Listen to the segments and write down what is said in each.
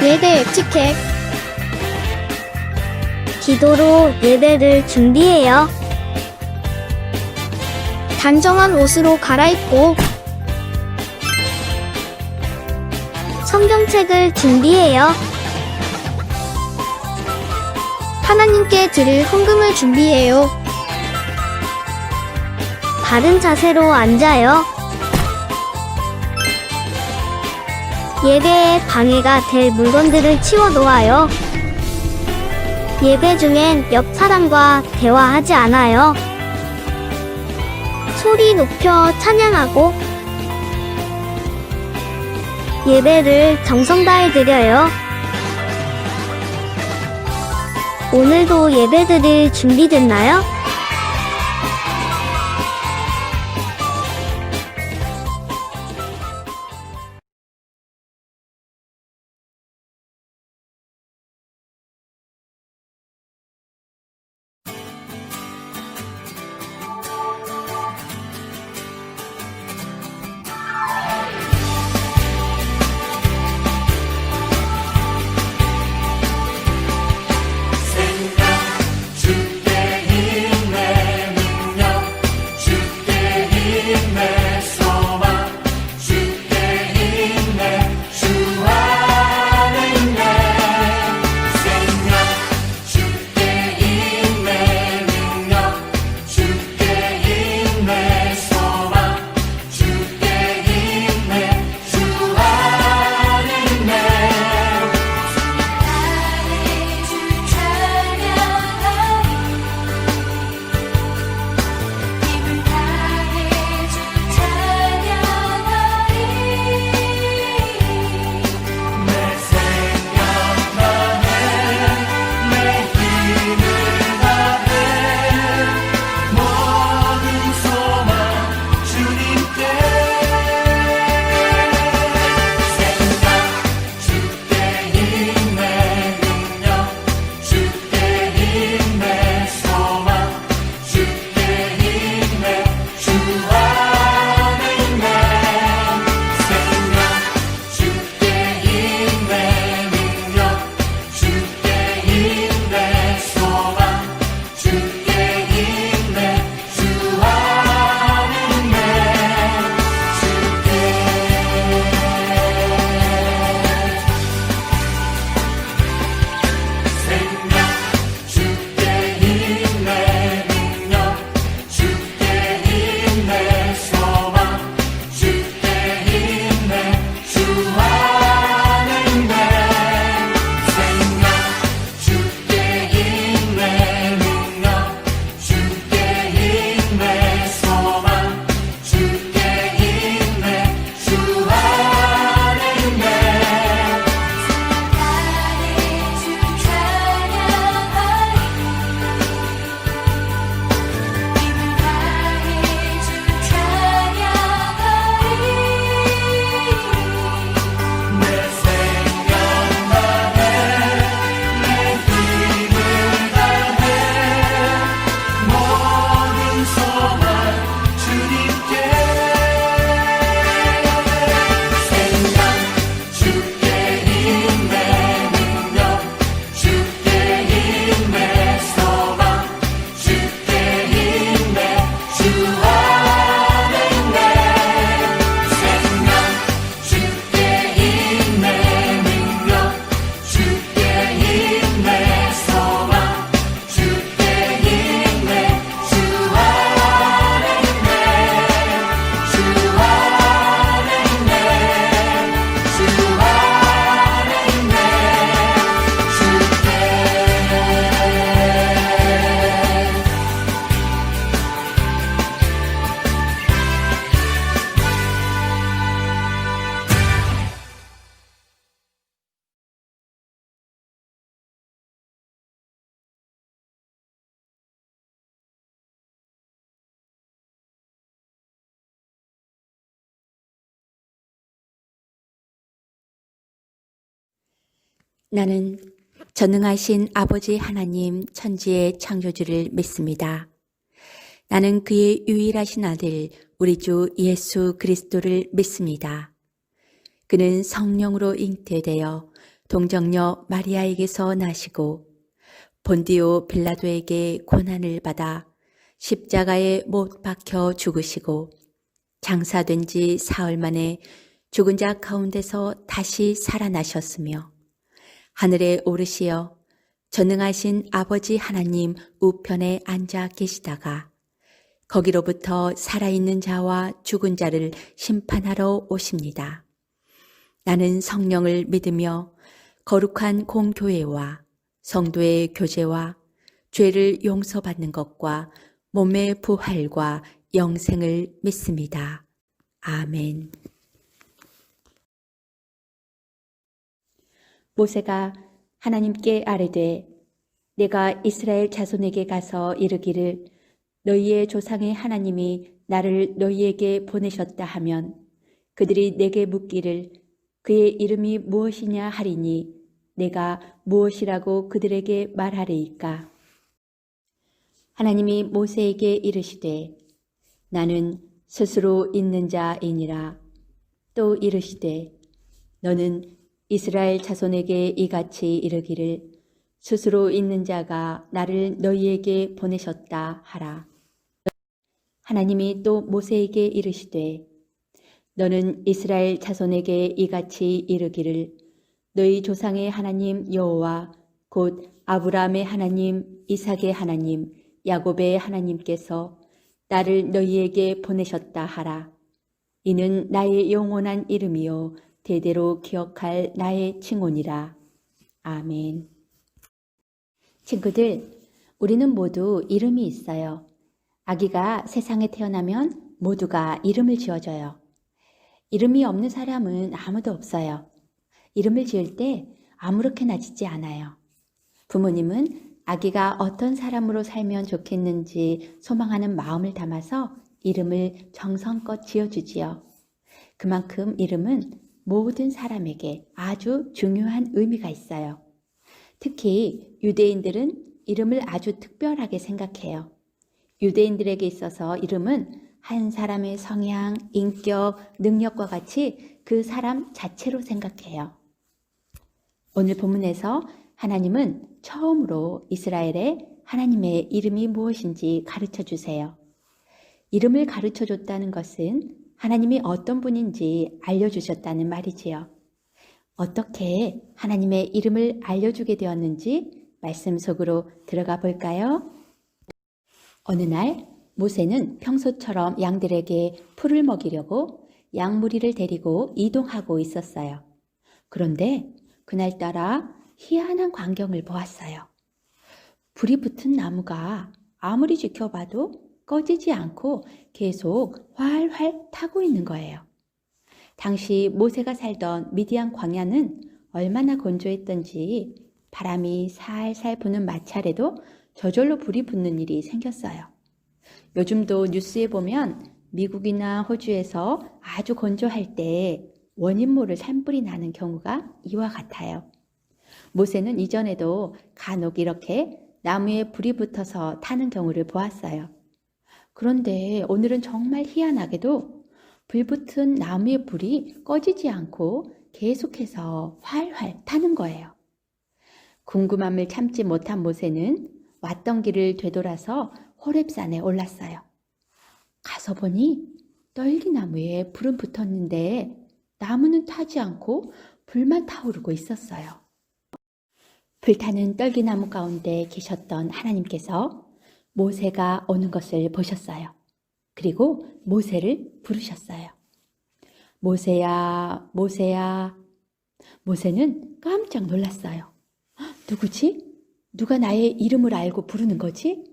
예배 에티켓. 기도로 예배를 준비해요. 단정한 옷으로 갈아입고 성경책을 준비해요. 하나님께 드릴 헌금을 준비해요. 바른 자세로 앉아요. 예배에 방해가 될 물건들을 치워놓아요. 예배 중엔 옆 사람과 대화하지 않아요. 소리 높여 찬양하고 예배를 정성 다해 드려요. 오늘도 예배드릴 준비됐나요? 나는 전능하신 아버지 하나님 천지의 창조주를 믿습니다. 나는 그의 유일하신 아들 우리 주 예수 그리스도를 믿습니다. 그는 성령으로 잉태되어 동정녀 마리아에게서 나시고 본디오 빌라도에게 고난을 받아 십자가에 못 박혀 죽으시고 장사된 지 사흘 만에 죽은 자 가운데서 다시 살아나셨으며 하늘에 오르시어 전능하신 아버지 하나님 우편에 앉아 계시다가 거기로부터 살아있는 자와 죽은 자를 심판하러 오십니다. 나는 성령을 믿으며 거룩한 공교회와 성도의 교제와 죄를 용서받는 것과 몸의 부활과 영생을 믿습니다. 아멘. 모세가 하나님께 아뢰되 내가 이스라엘 자손에게 가서 이르기를 너희의 조상의 하나님이 나를 너희에게 보내셨다 하면 그들이 내게 묻기를 그의 이름이 무엇이냐 하리니 내가 무엇이라고 그들에게 말하리이까. 하나님이 모세에게 이르시되 나는 스스로 있는 자이니라. 또 이르시되 너는 이스라엘 자손에게 이같이 이르기를 스스로 있는 자가 나를 너희에게 보내셨다 하라. 하나님이 또 모세에게 이르시되 너는 이스라엘 자손에게 이같이 이르기를 너희 조상의 하나님 여호와 곧 아브라함의 하나님, 이삭의 하나님, 야곱의 하나님께서 나를 너희에게 보내셨다 하라. 이는 나의 영원한 이름이요 대대로 기억할 나의 칭혼이라. 아멘. 친구들, 우리는 모두 이름이 있어요. 아기가 세상에 태어나면 모두가 이름을 지어줘요. 이름이 없는 사람은 아무도 없어요. 이름을 지을 때 아무렇게나 짓지 않아요. 부모님은 아기가 어떤 사람으로 살면 좋겠는지 소망하는 마음을 담아서 이름을 정성껏 지어주지요. 그만큼 이름은 모든 사람에게 아주 중요한 의미가 있어요. 특히 유대인들은 이름을 아주 특별하게 생각해요. 유대인들에게 있어서 이름은 한 사람의 성향, 인격, 능력과 같이 그 사람 자체로 생각해요. 오늘 본문에서 하나님은 처음으로 이스라엘에 하나님의 이름이 무엇인지 가르쳐 주세요. 이름을 가르쳐 줬다는 것은 하나님이 어떤 분인지 알려주셨다는 말이지요. 어떻게 하나님의 이름을 알려주게 되었는지 말씀 속으로 들어가 볼까요? 어느 날 모세는 평소처럼 양들에게 풀을 먹이려고 양무리를 데리고 이동하고 있었어요. 그런데 그날따라 희한한 광경을 보았어요. 불이 붙은 나무가 아무리 지켜봐도 꺼지지 않고 계속 활활 타고 있는 거예요. 당시 모세가 살던 미디안 광야는 얼마나 건조했던지 바람이 살살 부는 마찰에도 저절로 불이 붙는 일이 생겼어요. 요즘도 뉴스에 보면 미국이나 호주에서 아주 건조할 때 원인 모를 산불이 나는 경우가 이와 같아요. 모세는 이전에도 간혹 이렇게 나무에 불이 붙어서 타는 경우를 보았어요. 그런데 오늘은 정말 희한하게도 불붙은 나무의 불이 꺼지지 않고 계속해서 활활 타는 거예요. 궁금함을 참지 못한 모세는 왔던 길을 되돌아서 호렙산에 올랐어요. 가서 보니 떨기나무에 불은 붙었는데 나무는 타지 않고 불만 타오르고 있었어요. 불타는 떨기나무 가운데 계셨던 하나님께서 모세가 오는 것을 보셨어요. 그리고 모세를 부르셨어요. 모세야, 모세야. 모세는 깜짝 놀랐어요. 누구지? 누가 나의 이름을 알고 부르는 거지?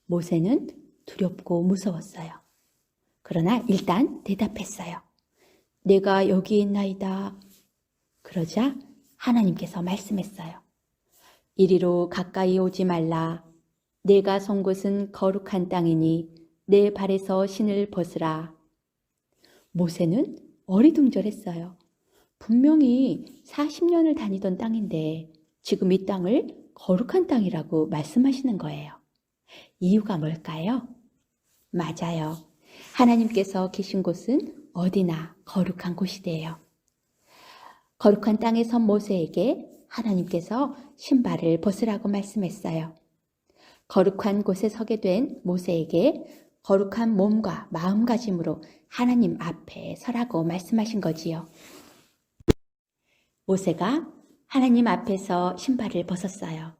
모세는 두렵고 무서웠어요. 그러나 일단 대답했어요. 내가 여기 있나이다. 그러자 하나님께서 말씀했어요. 이리로 가까이 오지 말라. 내가 선 곳은 거룩한 땅이니 내 발에서 신을 벗으라. 모세는 어리둥절했어요. 분명히 40년을 다니던 땅인데 지금 이 땅을 거룩한 땅이라고 말씀하시는 거예요. 이유가 뭘까요? 맞아요. 하나님께서 계신 곳은 어디나 거룩한 곳이래요. 거룩한 땅에 선 모세에게 하나님께서 신발을 벗으라고 말씀했어요. 거룩한 곳에 서게 된 모세에게 거룩한 몸과 마음가짐으로 하나님 앞에 서라고 말씀하신 거지요. 모세가 하나님 앞에서 신발을 벗었어요.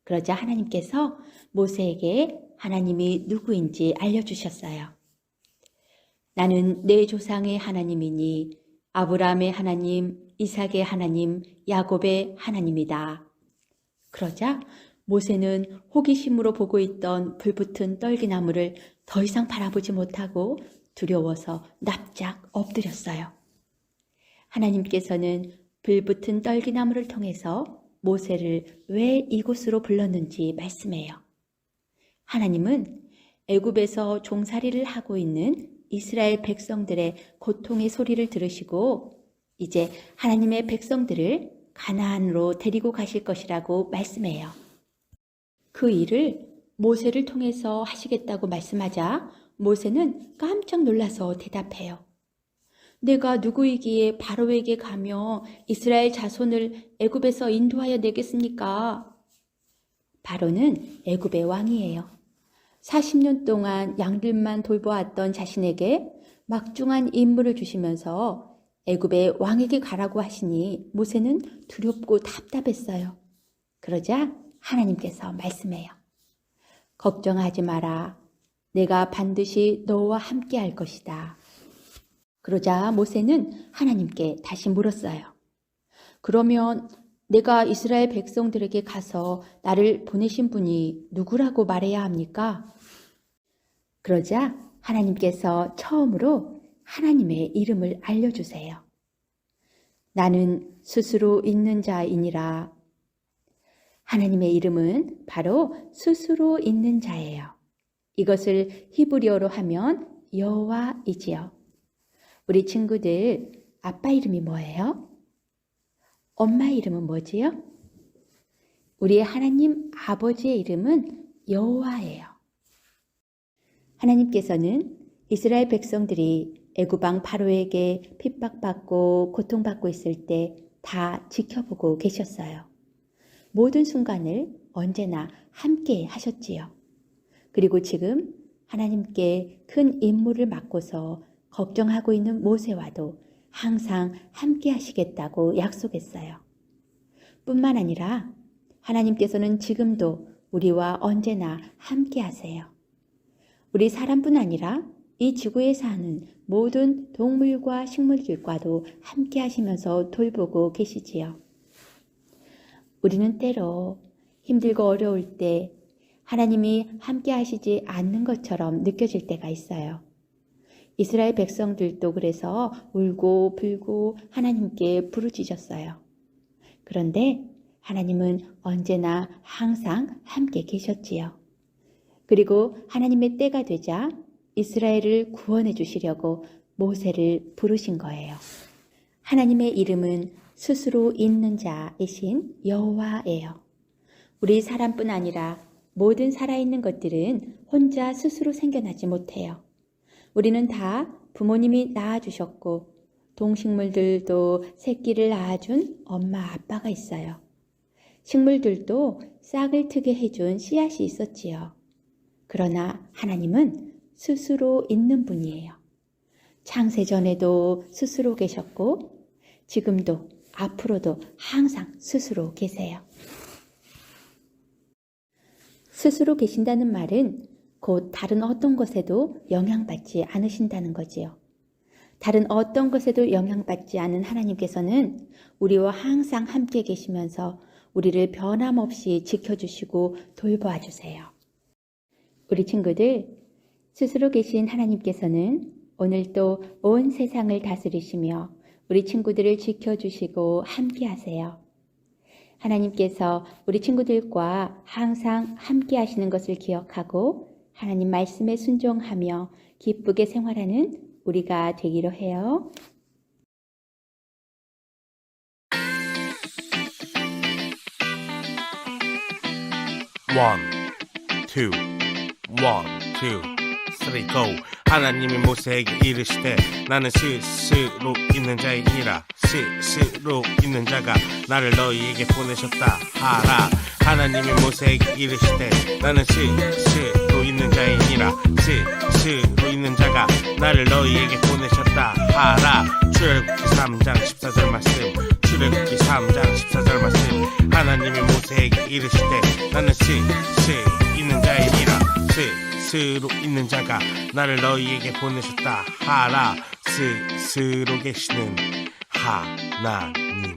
그러자 하나님께서 모세에게 하나님이 누구인지 알려주셨어요. 나는 내 조상의 하나님이니 아브라함의 하나님, 이삭의 하나님, 야곱의 하나님이다. 그러자 모세는 호기심으로 보고 있던 불붙은 떨기나무를 더 이상 바라보지 못하고 두려워서 납작 엎드렸어요. 하나님께서는 불붙은 떨기나무를 통해서 모세를 왜 이곳으로 불렀는지 말씀해요. 하나님은 애굽에서 종살이를 하고 있는 이스라엘 백성들의 고통의 소리를 들으시고 이제 하나님의 백성들을 가나안으로 데리고 가실 것이라고 말씀해요. 그 일을 모세를 통해서 하시겠다고 말씀하자 모세는 깜짝 놀라서 대답해요. 내가 누구이기에 바로에게 가며 이스라엘 자손을 애굽에서 인도하여 내겠습니까? 바로는 애굽의 왕이에요. 40년 동안 양들만 돌보았던 자신에게 막중한 임무를 주시면서 애굽의 왕에게 가라고 하시니 모세는 두렵고 답답했어요. 그러자 하나님께서 말씀해요. 걱정하지 마라. 내가 반드시 너와 함께 할 것이다. 그러자 모세는 하나님께 다시 물었어요. 그러면 내가 이스라엘 백성들에게 가서 나를 보내신 분이 누구라고 말해야 합니까? 그러자 하나님께서 처음으로 하나님의 이름을 알려주세요. 나는 스스로 있는 자이니라. 하나님의 이름은 바로 스스로 있는 자예요. 이것을 히브리어로 하면 여호와이지요. 우리 친구들 아빠 이름이 뭐예요? 엄마 이름은 뭐지요? 우리 하나님 아버지의 이름은 여호와예요. 하나님께서는 이스라엘 백성들이 애굽왕 바로에게 핍박받고 고통받고 있을 때 다 지켜보고 계셨어요. 모든 순간을 언제나 함께 하셨지요. 그리고 지금 하나님께 큰 임무를 맡고서 걱정하고 있는 모세와도 항상 함께 하시겠다고 약속했어요. 뿐만 아니라 하나님께서는 지금도 우리와 언제나 함께 하세요. 우리 사람뿐 아니라 이 지구에 사는 모든 동물과 식물들과도 함께 하시면서 돌보고 계시지요. 우리는 때로 힘들고 어려울 때 하나님이 함께 하시지 않는 것처럼 느껴질 때가 있어요. 이스라엘 백성들도 그래서 울고 불고 하나님께 부르짖었어요. 그런데 하나님은 언제나 항상 함께 계셨지요. 그리고 하나님의 때가 되자 이스라엘을 구원해 주시려고 모세를 부르신 거예요. 하나님의 이름은 스스로 있는 자이신 여호와예요. 우리 사람뿐 아니라 모든 살아있는 것들은 혼자 스스로 생겨나지 못해요. 우리는 다 부모님이 낳아주셨고 동식물들도 새끼를 낳아준 엄마 아빠가 있어요. 식물들도 싹을 트게 해준 씨앗이 있었지요. 그러나 하나님은 스스로 있는 분이에요. 창세전에도 스스로 계셨고 지금도 앞으로도 항상 스스로 계세요. 스스로 계신다는 말은 곧 다른 어떤 것에도 영향받지 않으신다는 거지요. 다른 어떤 것에도 영향받지 않은 하나님께서는 우리와 항상 함께 계시면서 우리를 변함없이 지켜주시고 돌보아 주세요. 우리 친구들, 스스로 계신 하나님께서는 오늘도 온 세상을 다스리시며 우리 친구들을 지켜주시고 함께 하세요. 하나님께서 우리 친구들과 항상 함께 하시는 것을 기억하고 하나님 말씀에 순종하며 기쁘게 생활하는 우리가 되기로 해요. One, two, one, two, three, go. 하나님이 모세에게 이르시되 나는 스스로 있는 자이니라. 스스로 있는 자가 나를 너희에게 보내셨다 하라. 하나님이 모세에게 이르시되 나는 스스로 있는 자이니라. 스스로 있는 자가 나를 너희에게 보내셨다 하라. 출애굽기 3장 14절 말씀. 출애굽기 3장 14절 말씀. 하나님이 모세에게 이르시되 나는 스스로 있는 자이니라. 스스로 있는 자가 나를 너희에게 보내셨다 하라. 스스로 계시는 하나님.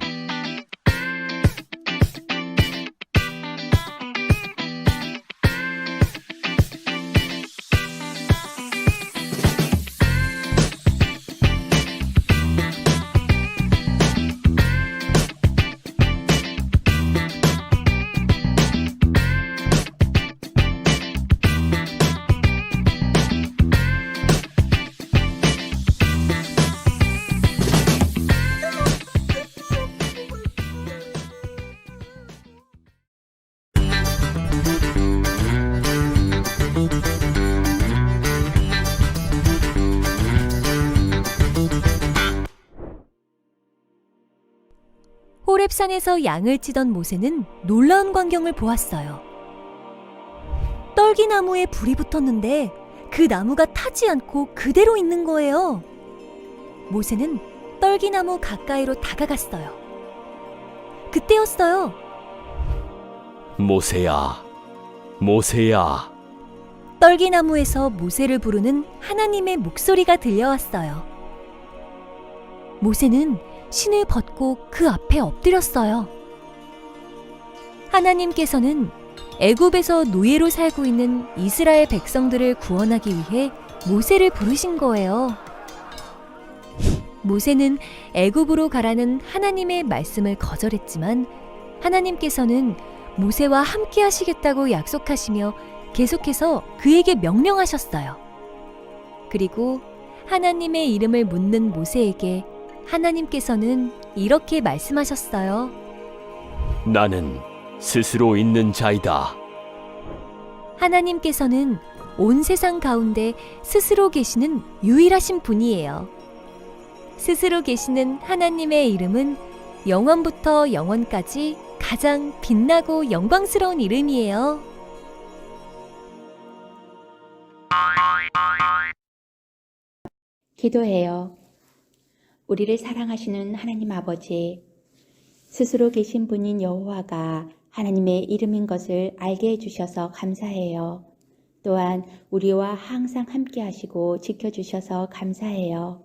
호렙산에서 양을 치던 모세는 놀라운 광경을 보았어요. 떨기나무에 불이 붙었는데 그 나무가 타지 않고 그대로 있는 거예요. 모세는 떨기나무 가까이로 다가갔어요. 그때였어요. 모세야, 모세야. 떨기나무에서 모세를 부르는 하나님의 목소리가 들려왔어요. 모세는 신을 벗고 그 앞에 엎드렸어요. 하나님께서는 애굽에서 노예로 살고 있는 이스라엘 백성들을 구원하기 위해 모세를 부르신 거예요. 모세는 애굽으로 가라는 하나님의 말씀을 거절했지만 하나님께서는 모세와 함께 하시겠다고 약속하시며 계속해서 그에게 명령하셨어요. 그리고 하나님의 이름을 묻는 모세에게 하나님께서는 이렇게 말씀하셨어요. 나는 스스로 있는 자이다. 하나님께서는 온 세상 가운데 스스로 계시는 유일하신 분이에요. 스스로 계시는 하나님의 이름은 영원부터 영원까지 가장 빛나고 영광스러운 이름이에요. 기도해요. 우리를 사랑하시는 하나님 아버지, 스스로 계신 분인 여호와가 하나님의 이름인 것을 알게 해주셔서 감사해요. 또한 우리와 항상 함께 하시고 지켜주셔서 감사해요.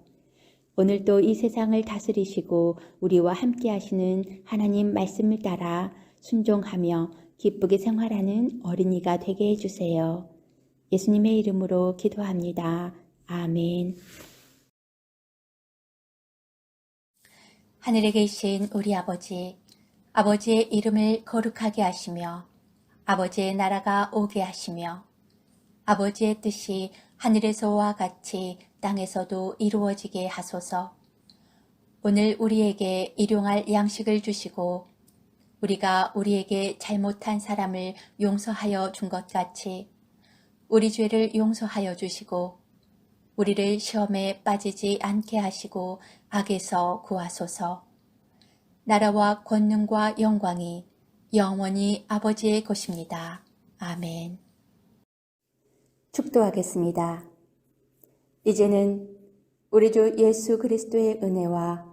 오늘도 이 세상을 다스리시고 우리와 함께 하시는 하나님 말씀을 따라 순종하며 기쁘게 생활하는 어린이가 되게 해주세요. 예수님의 이름으로 기도합니다. 아멘. 하늘에 계신 우리 아버지, 아버지의 이름을 거룩하게 하시며 아버지의 나라가 오게 하시며 아버지의 뜻이 하늘에서와 같이 땅에서도 이루어지게 하소서. 오늘 우리에게 일용할 양식을 주시고 우리가 우리에게 잘못한 사람을 용서하여 준 것 같이 우리 죄를 용서하여 주시고 우리를 시험에 빠지지 않게 하시고 악에서 구하소서. 나라와 권능과 영광이 영원히 아버지의 것입니다. 아멘. 축도하겠습니다. 이제는 우리 주 예수 그리스도의 은혜와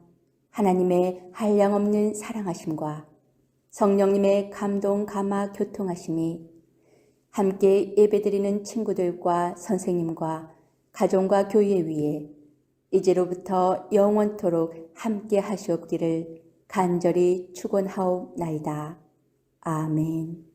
하나님의 한량없는 사랑하심과 성령님의 감동 감화 교통하심이 함께 예배드리는 친구들과 선생님과 가정과 교회 위에 이제로부터 영원토록 함께 하시옵기를 간절히 축원하옵나이다. 아멘.